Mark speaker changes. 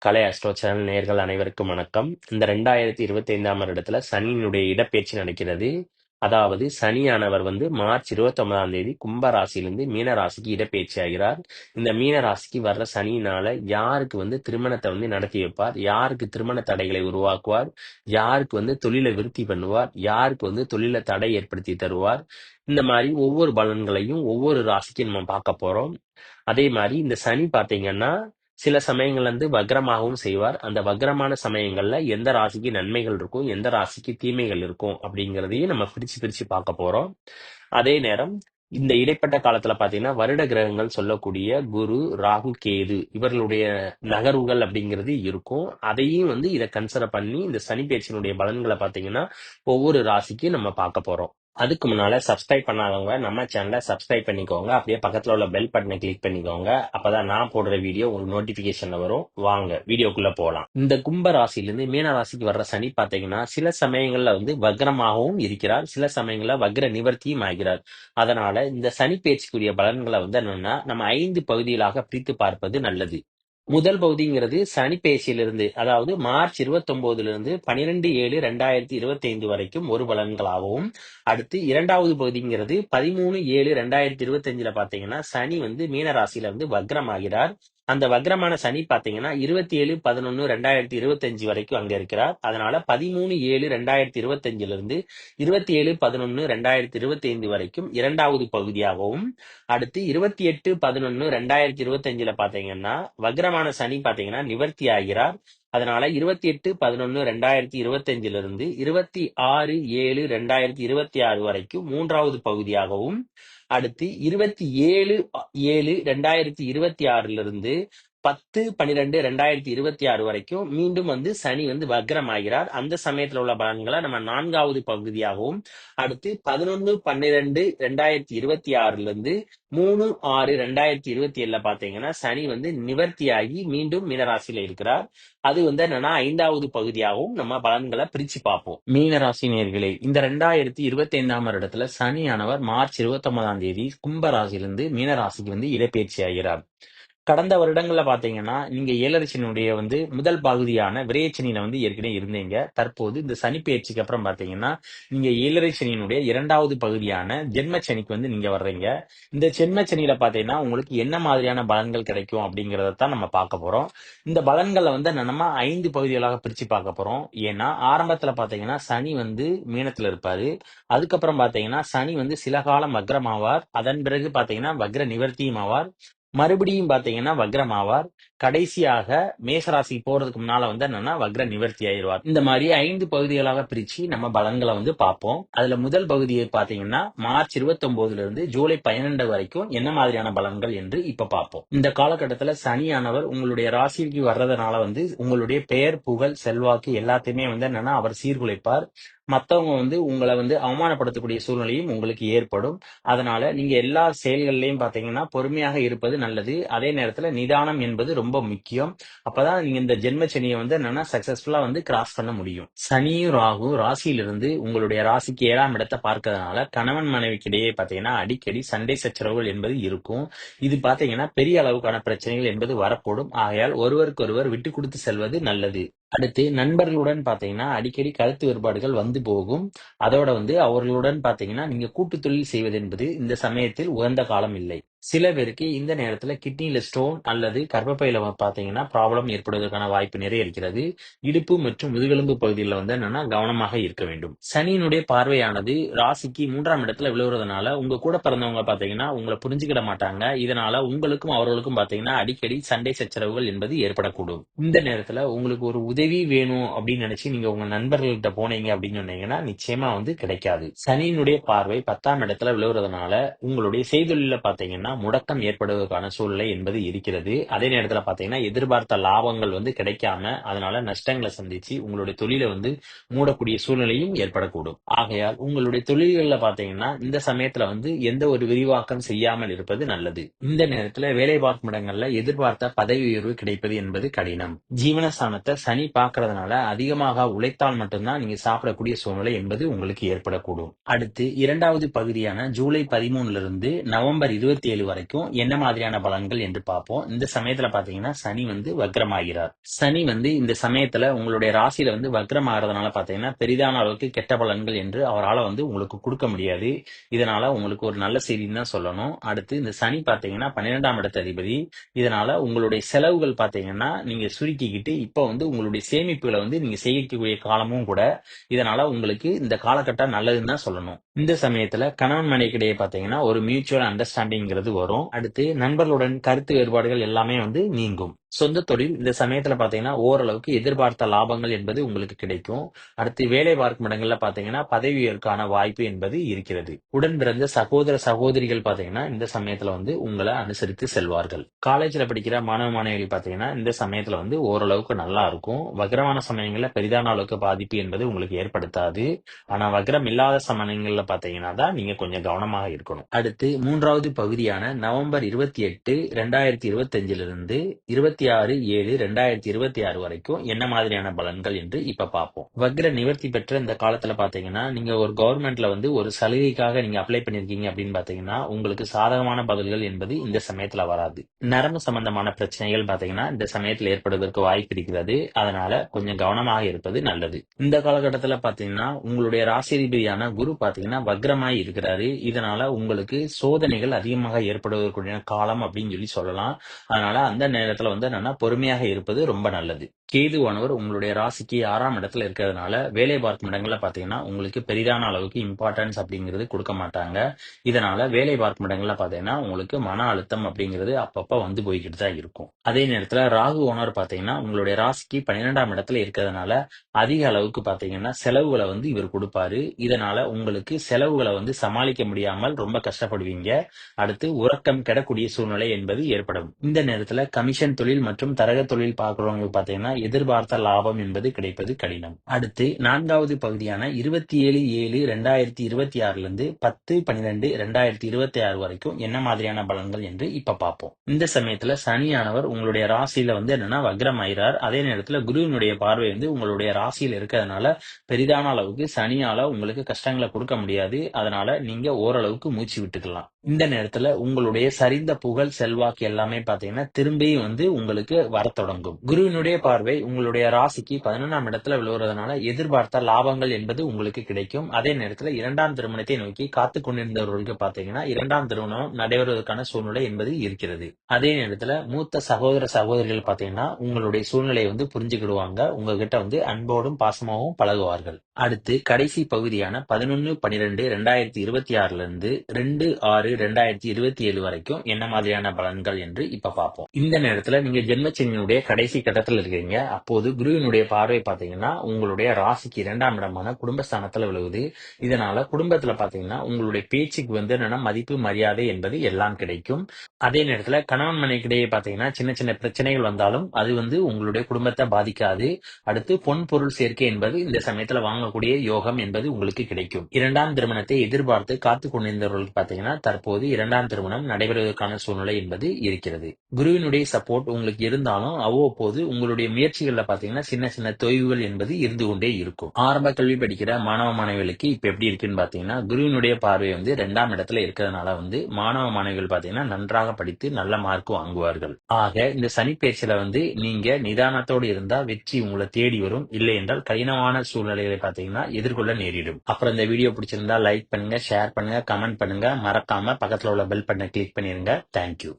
Speaker 1: கலை astro channel நேயர்கள் அனைவருக்கும் வணக்கம். இந்த 2025ஆம் வருடத்துல சனியினுடைய இடப்பெயர்ச்சி நடக்கிறது. அதாவது சனியானவர் மார்ச் 29ஆம் தேதி கும்ப ராசியிலிருந்து மீன ராசிக்கு இடப்பெயர்ச்சி ஆகிறார். இந்த மீன ராசிக்கு வர்ற சனியினால யாருக்கு திருமணத்தை நடத்தி வைப்பார், யாருக்கு திருமண தடைகளை உருவாக்குவார், யாருக்கு தொழிலை விருத்தி பண்ணுவார், யாருக்கு தொழில தடை ஏற்படுத்தி தருவார், இந்த மாதிரி ஒவ்வொரு பலன்களையும் ஒவ்வொரு ராசிக்கு நம்ம பார்க்க போறோம். அதே மாதிரி இந்த சனி பாத்தீங்கன்னா சில சமயங்கள்ல வக்ரமாகவும் செய்வார். அந்த வக்ரமான சமயங்கள்ல எந்த ராசிக்கு நன்மைகள் இருக்கும், எந்த ராசிக்கு தீமைகள் இருக்கும் அப்படிங்கிறதையும் நம்ம பிரிச்சு பிரிச்சு பார்க்க போறோம். அதே நேரம் இந்த இடைப்பட்ட காலத்துல பாத்தீங்கன்னா வருட கிரகங்கள் சொல்லக்கூடிய குரு, ராகு, கேது இவர்களுடைய நகர்வுகள் அப்படிங்கிறது இருக்கும். அதையும் இதை கன்சிடர் பண்ணி இந்த சனி பெயர்ச்சியினுடைய பலன்களை பாத்தீங்கன்னா ஒவ்வொரு ராசிக்கும் நம்ம பார்க்க போறோம். அதுக்கு முன்னால சப்ஸ்கிரைப் பண்ணாதவங்க நம்ம சேனலை சப்ஸ்கிரைப் பண்ணிக்கோங்க. அப்படியே பக்கத்துல உள்ள பெல் பட்டனை கிளிக் பண்ணிக்கோங்க. அப்பதான் நான் போடுற வீடியோ உங்களுக்கு நோட்டிபிகேஷன்ல வரும். வாங்க வீடியோக்குள்ள போலாம். இந்த கும்ப ராசியிலிருந்து மீன ராசிக்கு வர்ற சனி பாத்தீங்கன்னா சில சமயங்கள்ல வக்ரமாகவும் இருக்கிறார், சில சமயங்கள்ல வக்ர நிவர்த்தியும் ஆகிறார். அதனால இந்த சனி பயிற்சிக்குரிய பலன்களை என்னன்னா நம்ம 5 பகுதிகளாக பிரித்து பார்ப்பது நல்லது. முதல் பகுதிங்கிறது சனி பெயர்ச்சியிலிருந்து, அதாவது மார்ச் 29லிருந்து 12/7/2025 வரைக்கும் ஒரு பலன்களாகவும், அடுத்து இரண்டாவது பகுதிங்கிறது 13/7/2025 பாத்தீங்கன்னா சனி மீன ராசியில வக்ரமாகிறார். அந்த வக்ரமான சனி பாத்தீங்கன்னா 27/11/2025 வரைக்கும் அங்க இருக்கிறார். அதனால 13/7/2025 27/11/2025 வரைக்கும் இரண்டாவது பகுதியாகவும், அடுத்து 28/11/2025 பாத்தீங்கன்னா வக்ரமான சனி பாத்தீங்கன்னா நிவர்த்தி ஆகிறார். அதனால 28/11/2025 26/7/2026 வரைக்கும் மூன்றாவது பகுதியாகவும், அடுத்து 27/7/2026 10/12/2026 வரைக்கும் மீண்டும் சனி வக்ரம் ஆகிறார். அந்த சமயத்துல உள்ள பலன்களை நம்ம நான்காவது பகுதியாகவும், அடுத்து 11/12/2026 3/6/2027 பாத்தீங்கன்னா சனி நிவர்த்தியாகி மீண்டும் மீனராசியில இருக்கிறார். அது என்னன்னா 5வது பகுதியாகவும் நம்ம பலன்களை பிரிச்சு பார்ப்போம். மீனராசி நேயர்களே, இந்த 2025ஆம் வருடத்துல சனியானவர் மார்ச் 29ஆம் தேதி கும்ப ராசியிலிருந்து மீனராசிக்கு இடப்பெயர்ச்சி ஆகிறார். கடந்த வருடங்கள்ல பாத்தீங்கன்னா நீங்க ஏழரைச்சனியுடைய முதல் பகுதியான விரயச்சனியில ஏற்கனவே இருந்தீங்க. தற்போது இந்த சனி பெயர்ச்சிக்கு அப்புறம் பாத்தீங்கன்னா நீங்க ஏழரைச்சனியினுடைய இரண்டாவது பகுதியான ஜென்மச்சனிக்கு நீங்க வர்றீங்க. இந்த ஜென்மச்சனியில பாத்தீங்கன்னா உங்களுக்கு என்ன மாதிரியான பலன்கள் கிடைக்கும் அப்படிங்கறதான் நம்ம பார்க்க போறோம். இந்த பலன்களை நம்ம 5 பகுதிகளாக பிரிச்சு பார்க்க போறோம். ஏன்னா ஆரம்பத்துல பாத்தீங்கன்னா சனி மீனத்துல இருப்பாரு. அதுக்கப்புறம் பாத்தீங்கன்னா சனி சில காலம் வக்ரம் ஆவார். அதன் பிறகு பாத்தீங்கன்னா வக்ர நிவர்த்தியும் ஆவார். மறுபடியும் பாத்தீங்கன்னா வக்ரம் ஆவார். கடைசியாக மேசராசிக்கு போறதுக்கு முன்னால என்னன்னா வக்ர நிவர்த்தி ஆயிடுவார். இந்த மாதிரி 5 பகுதிகளாக பிரிச்சு நம்ம பலன்களை பார்ப்போம். அதுல முதல் பகுதியை பாத்தீங்கன்னா மார்ச் 29லிருந்து ஜூலை 12 வரைக்கும் என்ன மாதிரியான பலன்கள் என்று இப்ப பார்ப்போம். இந்த காலகட்டத்துல சனியானவர் உங்களுடைய ராசிக்கு வர்றதுனால உங்களுடைய பெயர், புகழ், செல்வாக்கு எல்லாத்தையுமே என்னன்னா அவர் சீர்குலைப்பார். மத்தவங்க உங்களை அவமானப்படுத்தக்கூடிய சூழ்நிலையும் உங்களுக்கு ஏற்படும். அதனால நீங்க எல்லா செயல்கள்லயும் பாத்தீங்கன்னா பொறுமையாக இருப்பது நல்லது. அதே நேரத்துல நிதானம் என்பது ரொம்ப முக்கியம். அப்பதான் நீங்க இந்த ஜென்மச்சனியை என்னன்னா சக்சஸ்ஃபுல்லா கிராஸ் பண்ண முடியும். சனியும் ராகு ராசியிலிருந்து உங்களுடைய ராசிக்கு 7ஆம் இடத்தை பார்க்கறதுனால கணவன் மனைவிக்கு இடையே பாத்தீங்கன்னா அடிக்கடி சண்டை சச்சரவுகள் என்பது இருக்கும். இது பாத்தீங்கன்னா பெரிய அளவுக்கான பிரச்சனைகள் என்பது வரக்கூடும். ஆகையால் ஒருவருக்கொருவர் விட்டு கொடுத்து செல்வது நல்லது. அடுத்து நண்பர்களுடன் பாத்தீங்கன்னா அடிக்கடி கருத்து வேறுபாடுகள் போகும். அதோட அவர்களுடன் பாத்தீங்கன்னா நீங்க கூட்டு தொழில் செய்வது என்பது இந்த சமயத்தில் உகந்த காலம் இல்லை. சில பேருக்கு இந்த நேரத்துல கிட்னில ஸ்டோன் அல்லது கர்ப்பப்பையில பாத்தீங்கன்னா ப்ராப்ளம் ஏற்படுவதற்கான வாய்ப்பு நிறைய இருக்கிறது. இடுப்பு மற்றும் முதுகெலும்பு பகுதியில் என்னன்னா கவனமாக இருக்க வேண்டும். சனியினுடைய பார்வையானது ராசிக்கு 3ஆம் இடத்துல விழுவுறதுனால உங்க கூட பிறந்தவங்க பாத்தீங்கன்னா உங்களை புரிஞ்சுக்கிட மாட்டாங்க. இதனால உங்களுக்கும் அவர்களுக்கும் பாத்தீங்கன்னா அடிக்கடி சண்டை சச்சரவுகள் என்பது ஏற்படக்கூடும். இந்த நேரத்துல உங்களுக்கு ஒரு உதவி வேணும் அப்படின்னு நினைச்சு நீங்க உங்க நண்பர்கள்ட்ட போனீங்க அப்படின்னு சொன்னீங்கன்னா நிச்சயமா கிடைக்காது. சனியினுடைய பார்வை 10ஆம் இடத்துல விழுவுறதுனால உங்களுடைய செய்தொழில பாத்தீங்கன்னா முடக்கம் ஏற்படுவதற்கான சூழ்நிலை என்பது இருக்கிறது. அதே நேரத்துல பாத்தீங்கன்னா எதிர்பார்த்த லாபங்கள் கிடைக்காம அதனால நஷ்டங்களை சந்திச்சு உங்களுடைய தொழிலை மூடக்கூடிய சூழ்நிலையும் ஏற்படக்கூடும். ஆகையால் உங்களுடைய தொழில்கள்ல பாத்தீங்கன்னா இந்த சமயத்துல எந்த ஒரு விரிவாக்கம் செய்யாமல் இருப்பது நல்லது. இந்த நேரத்துல வேலை பார்க்கும் இடங்கள்ல எதிர்பார்த்த பதவி உயர்வு கிடைப்பது என்பது கடினம். ஜீவனஸ்தானத்தை சனி பார்க்கறதுனால அதிகமாக உழைத்தால் மட்டும்தான் நீங்க சாப்பிடக்கூடிய சூழ்நிலை என்பது உங்களுக்கு ஏற்படக்கூடும். அடுத்து இரண்டாவது பகுதியான ஜூலை 13லிருந்து நவம்பர் 27 27 வரைக்கும் என்ன மாதிரியான பலன்கள் என்று பார்ப்போம். இந்த சமயத்துல பாத்தீங்கன்னா சனி வந்து வக்ரமாகிறார். சனி வந்து இந்த சமயத்துல உங்களுடைய ராசியில வந்து வக்ரம் ஆகிறதுனால பாத்தீங்கன்னா பெரிதான அளவுக்கு கெட்ட பலன்கள் என்று அவரால் வந்து உங்களுக்கு கொடுக்க முடியாது. இதனால உங்களுக்கு ஒரு நல்ல செய்தின்னு தான் சொல்லணும். அடுத்து இந்த சனி பாத்தீங்கன்னா 12ஆம் இடத்து அதிபதி. இதனால உங்களுடைய செலவுகள் பாத்தீங்கன்னா நீங்க சுருக்கிக்கிட்டு இப்ப வந்து உங்களுடைய சேமிப்புகளை வந்து நீங்க சேமிக்கக்கூடிய காலமும் கூட. இதனால உங்களுக்கு இந்த காலகட்டம் நல்லதுன்னு தான் சொல்லணும். இந்த சமயத்துல கணவன் மனைவிக்கிடையே பாத்தீங்கன்னா ஒரு மியூச்சுவல் அண்டர்ஸ்டாண்டிங்கிறது வரும். அடுத்து நண்பர்களுடன் கருத்து வேறுபாடுகள் எல்லாமே வந்து நீங்கும். சொந்த தொழில் இந்த சமயத்துல பாத்தீங்கன்னா ஓரளவுக்கு எதிர்பார்த்த லாபங்கள் என்பது உங்களுக்கு கிடைக்கும். அடுத்து வேலை பார்க்கும் இடங்கள்ல பாத்தீங்கன்னா பதவி உயர்வுக்கான வாய்ப்பு என்பது இருக்கிறது. உடன் பிறந்த சகோதர சகோதரிகள் பாத்தீங்கன்னா இந்த சமயத்துல வந்து உங்களை அனுசரித்து செல்வார்கள். காலேஜ்ல படிக்கிற மாணவ மாணவிகள் பாத்தீங்கன்னா இந்த சமயத்துல வந்து ஓரளவுக்கு நல்லா இருக்கும். வக்ரமான சமயங்கள்ல பெரிதான அளவுக்கு பாதிப்பு என்பது உங்களுக்கு ஏற்படுத்தாது. ஆனா வக்ரம் இல்லாத சமயங்கள்ல பாத்தீங்கன்னா தான் நீங்க கொஞ்சம் கவனமாக இருக்கணும். அடுத்து 3வது பகுதியான நவம்பர் 28, 2025 இருந்து 26/7/2026 வரைக்கும் என்ன மாதிரியான பலன்கள் என்று இப்ப பார்ப்போம். வக்ர நிவர்த்தி பெற்ற இந்த காலத்துல பாத்தீங்கன்னா நீங்க ஒரு கவர்மெண்ட்ல வந்து ஒரு சலுகைக்காக நீங்க அப்ளை பண்ணிருக்கீங்க அப்படின்னு பாத்தீங்கன்னா உங்களுக்கு சாதகமான பதில்கள் என்பது இந்த சமயத்துல வராது. நரம்பு சம்பந்தமான பிரச்சனைகள் பாத்தீங்கன்னா இந்த சமயத்துல ஏற்படுவதற்கு வாய்ப்பு இருக்கிறது. அதனால கொஞ்சம் கவனமாக இருப்பது நல்லது. இந்த காலகட்டத்துல பாத்தீங்கன்னா உங்களுடைய ராசிதிபதியான குரு பாத்தீங்கன்னா வக்ரமாய் இருக்கிறாரு. இதனால உங்களுக்கு சோதனைகள் அதிகமாக ஏற்படுவதற்குரிய காலம் அப்படின்னு சொல்லலாம். அதனால அந்த நேரத்துல வந்து என்னன்னா பொறுமையாக இருப்பது ரொம்ப நல்லது. கேதுவானவர் உங்களுடைய ராசிக்கு 6ஆம் இடத்துல இருக்கிறதுனால வேலை பார்க்கும் இடங்கள்ல பாத்தீங்கன்னா உங்களுக்கு பெரிதான அளவுக்கு இம்பார்ட்டன்ஸ் அப்படிங்கிறது கொடுக்க மாட்டாங்க. இதனால வேலை பார்க்கும் இடங்கள்ல பாத்தீங்கன்னா உங்களுக்கு மன அழுத்தம் அப்படிங்கிறது அப்பப்ப வந்து போய்கிட்டு தான் இருக்கும். அதே நேரத்துல ராகு ஓனர் பாத்தீங்கன்னா உங்களுடைய ராசிக்கு 12ஆம் இடத்துல இருக்கிறதுனால அதிக அளவுக்கு பாத்தீங்கன்னா செலவுகளை வந்து இவர் கொடுப்பாரு. இதனால உங்களுக்கு செலவுகளை வந்து சமாளிக்க முடியாமல் ரொம்ப கஷ்டப்படுவீங்க. அடுத்து உறக்கம் கெடக்கூடிய சூழ்நிலை என்பது ஏற்படும். இந்த நேரத்துல கமிஷன் தொழில் மற்றும் தரக தொழில் பார்க்கிறவங்க பாத்தீங்கன்னா எதிர்பார்த்த லாபம் என்பது கிடைப்பது கடினம். அடுத்து 4வது பகுதியான 27/7/2026 இருந்து 10/12/2026 வரைக்கும் என்ன மாதிரியான பலன்கள் என்று இப்ப பார்ப்போம். இந்த சமயத்துல சனியானவர் உங்களுடைய ராசியில வந்து என்னன்னா வக்ரம் ஆயிறார். அதே நேரத்துல குருவினுடைய பார்வை வந்து உங்களுடைய ராசியில் இருக்கிறதுனால பெரிதான அளவுக்கு சனியால உங்களுக்கு கஷ்டங்களை கொடுக்க முடியாது. அதனால நீங்க ஓரளவுக்கு மூச்சு விட்டுக்கலாம். இந்த நேரத்துல உங்களுடைய சரிந்த புகழ் செல்வாக்கு எல்லாமே பாத்தீங்கன்னா திரும்பியும் வந்து உங்களுக்கு வர தொடங்கும். குருவினுடைய பார்வை உங்களுடைய ராசிக்கு 11ஆம் இடத்துல விழுவுறதுனால எதிர்பார்த்த லாபங்கள் என்பது உங்களுக்கு கிடைக்கும். அதே நேரத்துல 2ஆம் திருமணத்தை நோக்கி காத்து கொண்டிருந்தவர்களுக்கு பாத்தீங்கன்னா 2ஆம் திருமணம் நடைபெறுவதற்கான சூழ்நிலை என்பது இருக்கிறது. அதே நேரத்துல மூத்த சகோதர சகோதரிகள் பாத்தீங்கன்னா உங்களுடைய சூழ்நிலையை வந்து புரிஞ்சுக்கிடுவாங்க. உங்ககிட்ட வந்து அன்போடும் பாசமாகவும் பழகுவார்கள். அடுத்து கடைசி பகுதியான 11/12/2026 இருந்து 2/6/2027 வரைக்கும் என்ன மாதிரியான பலன்கள் என்று இப்ப பார்ப்போம். இந்த நேரத்துல நீங்க ஜென்மச்சனியினுடைய கடைசி கட்டத்துல இருக்கீங்க. அப்போது குருவினுடைய பார்வை பாத்தீங்கன்னா உங்களுடைய ராசிக்கு 2ஆம் இடமான குடும்பஸ்தானத்துல விழுகுது. இதனால குடும்பத்துல பாத்தீங்கன்னா உங்களுடைய பேச்சுக்கு வந்து என்னன்னா மதிப்பு மரியாதை என்பது எல்லாம் கிடைக்கும். அதே நேரத்துல கணவன் மனைவிக்கிடையே பாத்தீங்கன்னா சின்ன சின்ன பிரச்சனைகள் வந்தாலும் அது வந்து உங்களுடைய குடும்பத்தை பாதிக்காது. அடுத்து பொன் பொருள் சேர்க்கை என்பது இந்த சமயத்துல வாங்கக்கூடிய யோகம் என்பது உங்களுக்கு கிடைக்கும். 2ஆம் திருமணத்தை எதிர்பார்த்து காத்து கொண்டிருந்தவர்களுக்கு பாத்தீங்கன்னா தற்போது 2ஆம் திருமணம் நடைபெறுவதற்கான சூழ்நிலை என்பது இருக்கிறது. குருவினுடைய சப்போர்ட் உங்களுக்கு இருந்தாலும் அவ்வப்போது உங்களுடைய முயற்சிகள்ல பாத்தீங்கன்னா சின்ன சின்ன தொய்வுகள் என்பது இருந்து கொண்டே இருக்கும். ஆரம்ப கல்வி படிக்கிற மாணவ மாணவிகளுக்கு இப்ப எப்படி இருக்குன்னு பாத்தீங்கன்னா குருவினுடைய பார்வை வந்து 2ஆம் இடத்துல இருக்கிறதுனால வந்து மாணவ மாணவிகள் பாத்தீங்கன்னா நன்றாக படித்து நல்ல மார்க் வாங்குவார்கள். ஆக இந்த சனிப்பெயர்ச்சியில வந்து நீங்க நிதானத்தோடு இருந்தா வெற்றி உங்களை தேடி வரும். இல்லை என்றால் கடினமான சூழ்நிலைகளை பாத்தீங்கன்னா எதிர்கொள்ள நேரிடும். அப்புறம் இந்த வீடியோ பிடிச்சிருந்தா லைக் பண்ணுங்க, ஷேர் பண்ணுங்க, கமெண்ட் பண்ணுங்க. மறக்காம பக்கத்துல உள்ள பெல் பட்டனை கிளிக் பண்ணிருங்க. தேங்க்யூ.